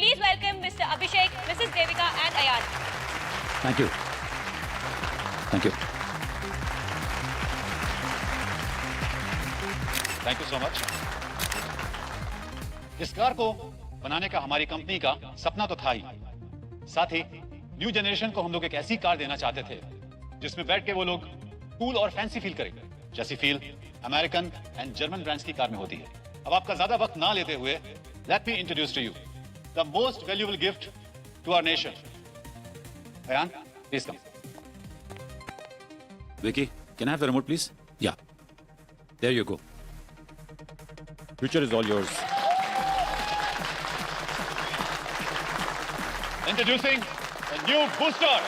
Please welcome Mr. Abhishek, Mrs. Devika and Ayan. Thank you. Thank you. Thank you so much. इस car को बनाने का हमारी company का सपना तो था ही, साथ ही न्यू जनरेशन को हम लोग एक ऐसी कार देना चाहते थे जिसमें बैठ के वो लोग कूल और फैंसी फील करें, जैसी feel American and German brands की कार में होती है। अब आपका ज्यादा वक्त ना लेते हुए let me introduce to you the most valuable gift to our nation. Ayaan, please come. Vicky, can I have the remote, please? Yeah. There you go. Future is all yours. Introducing a new booster.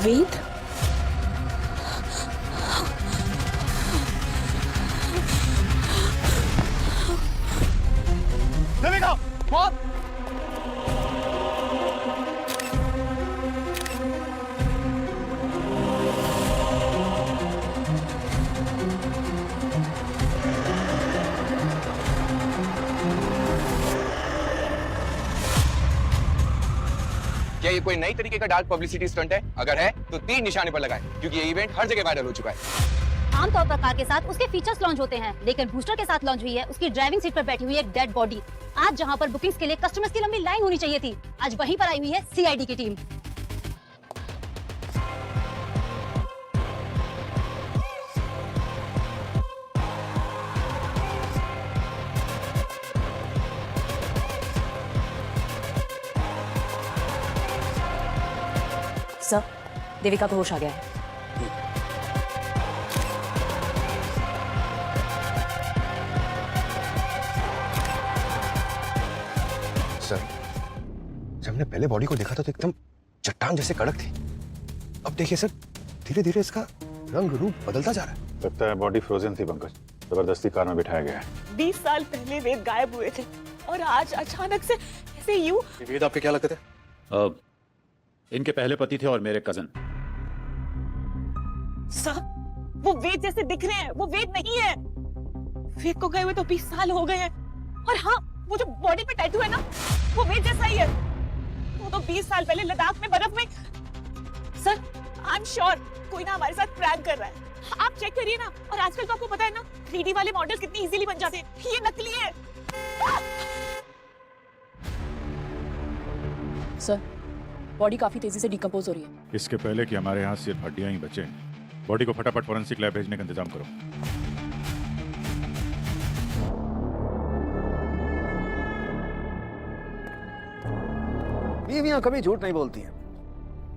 वेद, देविका, मौत! क्या ये कोई नई तरीके का dark publicity stunt है? अगर है तो तीर निशाने पर लगाएं, क्योंकि ये इवेंट हर जगह वायरल हो चुका है। आमतौर पर कार के साथ उसके फीचर्स लॉन्च होते हैं, लेकिन बूस्टर के साथ लॉन्च हुई है उसकी ड्राइविंग सीट पर बैठी हुई एक डेड बॉडी। आज जहां पर बुकिंग्स के लिए कस्टमर्स की लंबी लाइन होनी चाहिए थी, आज वहीं पर आई हुई है सीआईडी की टीम। सर, देविका को होश आ गया है। सर, जब हमने पहले बॉडी को देखा था तो एकदम चट्टान जैसे कड़क थी। अब देखिए सर, धीरे धीरे इसका रंग रूप बदलता जा रहा है। लगता है बॉडी फ्रोजन थी पंकज, जबरदस्ती कार में बिठाया गया है। 20 साल पहले वेद गायब हुए थे और आज अचानक से ऐसे यूं। वेद आपके क्या लगते थे? इनके पहले पति थे और मेरे कजन। सर, वो वेद जैसे दिख रहे हैं, वो वेद नहीं है। वेद को गए हुए तो 20 साल हो गए हैं। और हाँ, वो जो बॉडी पे टैटू है ना, वो वेद जैसा ही है। वो तो 20 साल पहले लद्दाख में बर्फ में। सर, आई एम श्योर कोई ना हमारे साथ प्रैंक कर रहा है। आप चेक करिए ना। और आजकल तो आपको पता है ना, 3D वाले मॉडल्स कितनी इजीली बन जाते हैं। ये नकली है। सर, बॉडी काफी तेजी से डिकम्पोज हो रही है। इसके पहले कि हमारे यहाँ सिर्फ हड्डियां ही बचे, बॉडी को फटाफट फोरेंसिक लैब भेजने का इंतजाम करो। बीवियां कभी झूठ नहीं बोलती हैं।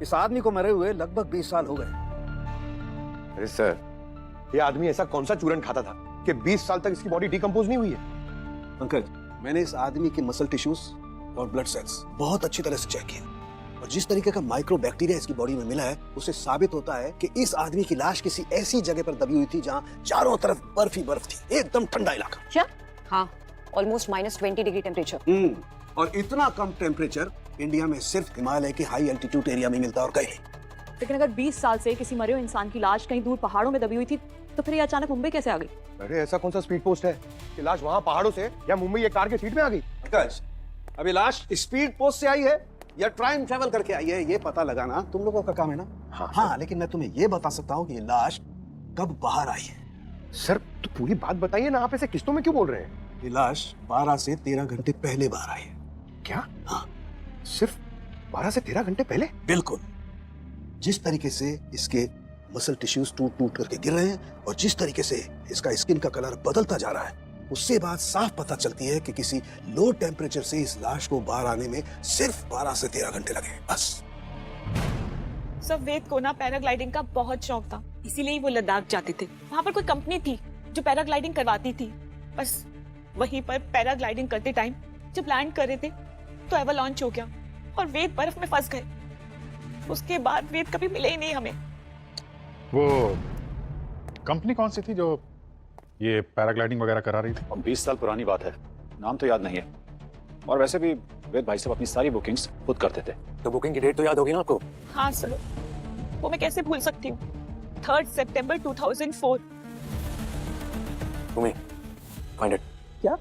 इस आदमी को मरे हुए लगभग 20 साल हो गए। अरे सर, ये आदमी ऐसा कौन सा चूरन खाता था कि 20 साल तक इसकी बॉडी डिकम्पोज नहीं हुई है? पंकज, मैंने इस आदमी के मसल टिश्यूज और ब्लड सेल्स बहुत अच्छी तरह से चेक किया और जिस तरीके का माइक्रो बैक्टीरिया इसकी बॉडी में मिला है, उससे साबित होता है कि इस आदमी की लाश किसी ऐसी जगह पर दबी हुई थी जहाँ चारों तरफ बर्फ ही बर्फ थी। एकदम ठंडा इलाका। क्या? हाँ, ऑलमोस्ट -20 डिग्री टेम्परेचर। और इतना कम टेम्परेचर इंडिया में सिर्फ हिमालय के हाई एल्टीट्यूड एरिया में मिलता और कहीं नहीं। लेकिन अगर 20 साल से किसी मरे हुए इंसान की लाश कहीं दूर पहाड़ों में दबी हुई थी तो फिर ये अचानक मुंबई कैसे आ गई? अरे ऐसा कौन सा स्पीड पोस्ट है कि लाश वहां पहाड़ों से या मुंबई एक कार के सीट में आ गई? पंकज, अभी लाश स्पीड पोस्ट से आई है या टाइम ट्रेवल करके आई है, ये पता लगाना तुम लोगों का काम है ना। हाँ, लेकिन मैं तुम्हें ये बता सकता हूँ कि ये लाश कब बाहर आई है। सर तो पूरी बात बताइए ना, आप ऐसे किस्तों में क्यों बोल रहे हैं? ये लाश 12 से 13 घंटे पहले बाहर आई है। क्या? हाँ, सिर्फ 12 से 13 घंटे पहले? बिल्कुल। जिस तरीके से इसके मसल टिश्यूज टूट टूट करके गिर रहे हैं और जिस तरीके से इसका स्किन का कलर बदलता जा रहा है, उससे बात साफ पता चलती है कि किसी लो टेम्परेचर से इस लाश को बाहर आने में सिर्फ 12 से 13 घंटे लगे, बस। सब वेद को ना पैराग्लाइडिंग का बहुत शौक था, इसीलिए ही वो लद्दाख जाते थे। वहाँ पर कोई कंपनी थी जो पैराग्लाइडिंग करवाती थी। बस वहीं पर पैराग्लाइडिंग करते टाइम जब लैंड कर रहे थे तो एवलांच हो गया और वेद बर्फ में फंस गए। उसके बाद वेद कभी मिले ही नहीं हमें। वो कंपनी कौन सी थी जो ये पैराग्लाइडिंग वगैरह करा रही थी? और 20 साल पुरानी बात है, नाम तो याद नहीं है। और वैसे भी वेद भाई साहब अपनी सारी बुकिंग्स खुद करते थे। तो बुकिंग की डेट तो याद होगी ना आपको? हाँ सर, वो मैं कैसे भूल सकती हूँ। 3 सितंबर 2004। तुम्हें फाइंड इट। क्या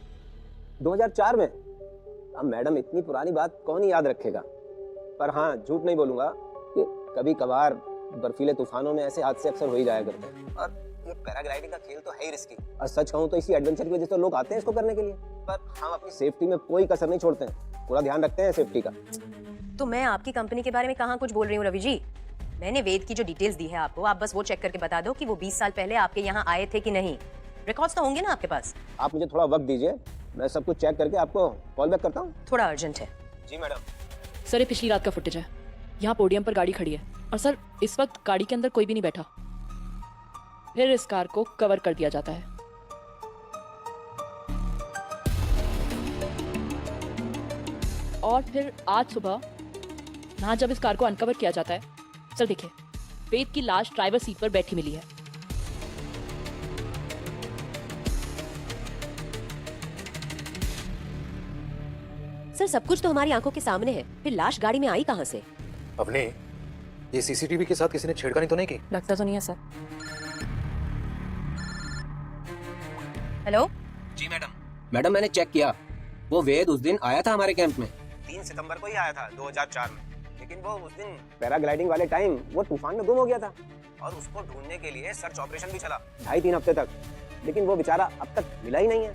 2004 में? अब मैडम इतनी पुरानी बात कौन ही याद रखेगा। पर हाँ, झूठ नहीं बोलूंगा कि कभी कभार बर्फीले तूफानों में ऐसे हादसे अक्सर हो ही जाया करते हैं। और ये पैराग्लाइडिंग का खेल तो है ही रिस्की। और सच कहूँ तो इसी एडवेंचर की वजह से लोग आते हैं इसको करने के लिए। पर हम अपनी सेफ्टी में कोई कसर नहीं छोड़ते हैं, पूरा ध्यान रखते हैं सेफ्टी का। तो मैं आपकी कंपनी के बारे में कहाँ कुछ बोल रही हूँ रवि जी। मैंने वेद की जो डिटेल्स दी है आपको, आप बस वो चेक करके बता दो कि वो 20 साल पहले आपके यहाँ आए थे कि नहीं। रिकॉर्ड्स तो होंगे ना आपके पास? आप मुझे थोड़ा वक्त दीजिए, मैं सब कुछ चेक करके आपको कॉल बैक करता हूँ। थोड़ा अर्जेंट है। जी मैडम। सर ये पिछली रात का फुटेज है। यहाँ पोडियम पर गाड़ी खड़ी है और सर इस वक्त गाड़ी के अंदर कोई भी नहीं बैठा। फिर इस कार को कवर कर दिया जाता है। और फिर आज सुबह यहाँ जब इस कार को अनकवर किया जाता है, सर देखिए वेद की लाश ड्राइवर सीट पर बैठी मिली है। सर सब कुछ तो हमारी आंखों के सामने है, फिर लाश गाड़ी में आई कहाँ से? अपने ये सीसीटीवी के साथ किसी ने छेड़खानी तो नहीं की? लगता तो नहीं है सर। हेलो जी मैडम। मैडम मैंने चेक किया, वो वेद उस दिन आया था हमारे कैंप में। 3 सितंबर को ही आया था 2004 में। लेकिन वो उस दिन पैराग्लाइडिंग वाले टाइम वो तूफान में गुम हो गया था और उसको ढूंढने के लिए सर्च ऑपरेशन भी चला 2.5-3 हफ्ते तक। लेकिन वो बेचारा अब तक मिला ही नहीं है,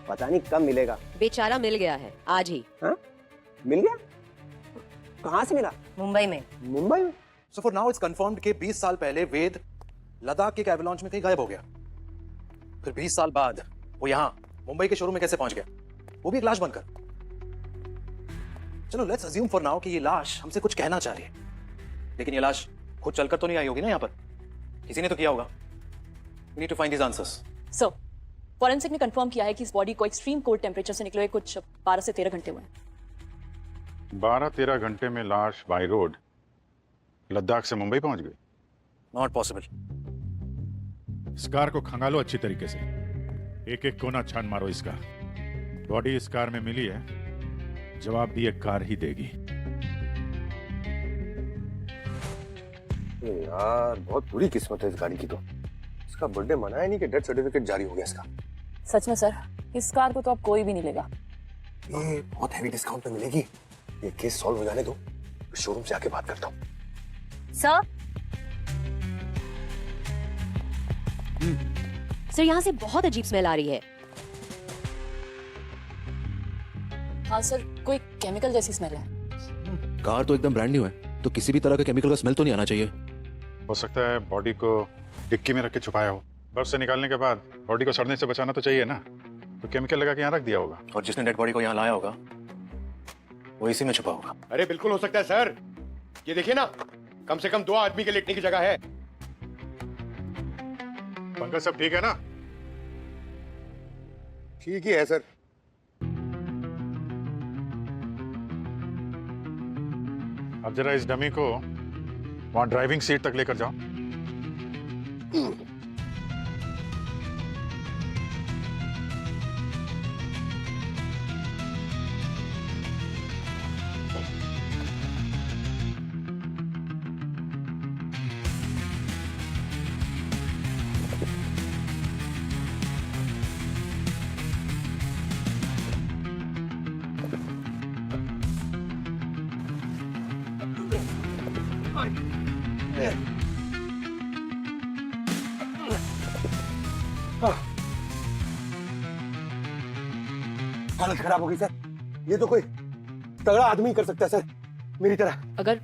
पता नहीं कब मिलेगा। बेचारा मिल गया है आज ही। हाँ? मिल गया? कहाँ से मिला? मुंबई में। मुंबई में? So for now it's confirmed कि 20 साल पहले वेद लद्दाख के एवलांच में कहीं गायब हो गया। फिर 20 साल बाद वो यहाँ मुंबई के शोरूम में कैसे पहुंच गया, वो भी एक लाश बनकर। चलो लेट्स अज्यूम फॉर नाउ कि ये लाश हमसे कुछ कहना चाह रही है, लेकिन ये लाश खुद चलकर तो नहीं आई होगी ना, यहाँ पर किसी ने तो किया होगा। We need to find these answers. Sir forensic ने कंफर्म किया है कि इस बॉडी को एक्सट्रीम कोल्ड टेम्परेचर से निकले हुए कुछ 12 से 13 घंटे हुए हैं। 12-13 घंटे में लाश बाय रोड लद्दाख से मुंबई पहुंच गई? Not possible. इस कार को खंगालो अच्छी तरीके से, एक एक कोना छान मारो इसका। बॉडी इस कार में मिली है, जवाब भी एक कार ही देगी। यार बहुत बुरी किस्मत है इस गाड़ी की तो। इसका बर्थडे मनाया नहीं कि डेथ सर्टिफिकेट जारी हो गया इसका। सच में सर इस कार को तो अब कोई भी नहीं लेगा। ये बहुत हैवी डिस्काउंट पे मिलेगी। ये केस सॉल्व हो जाने दो, शोरूम से आके बात करता हूँ। सर सर यहाँ से बहुत अजीब स्मेल आ रही है। हाँ सर कोई केमिकल जैसी स्मेल है। कार तो एकदम ब्रांड न्यू है, तो किसी भी तरह का केमिकल का स्मेल तो नहीं आना चाहिए। हो सकता है बॉडी को डिक्की में रख के छुपाया हो। बर्फ से निकालने के बाद बॉडी को सड़ने से बचाना तो चाहिए ना, तो केमिकल लगा के यहाँ रख दिया होगा। और जिसने डेड बॉडी को यहाँ लाया होगा वो इसी में छुपा होगा। अरे बिल्कुल हो सकता है सर, ये देखिए ना, कम से कम 2 आदमी के लेटने की जगह है। पंकज सब ठीक है ना? ठीक ही है सर। अब जरा इस डमी को वहां ड्राइविंग सीट तक लेकर जाओ। हालत खराब हो गई सर। ये तो कोई तगड़ा आदमी कर सकता है सर, मेरी तरह। अगर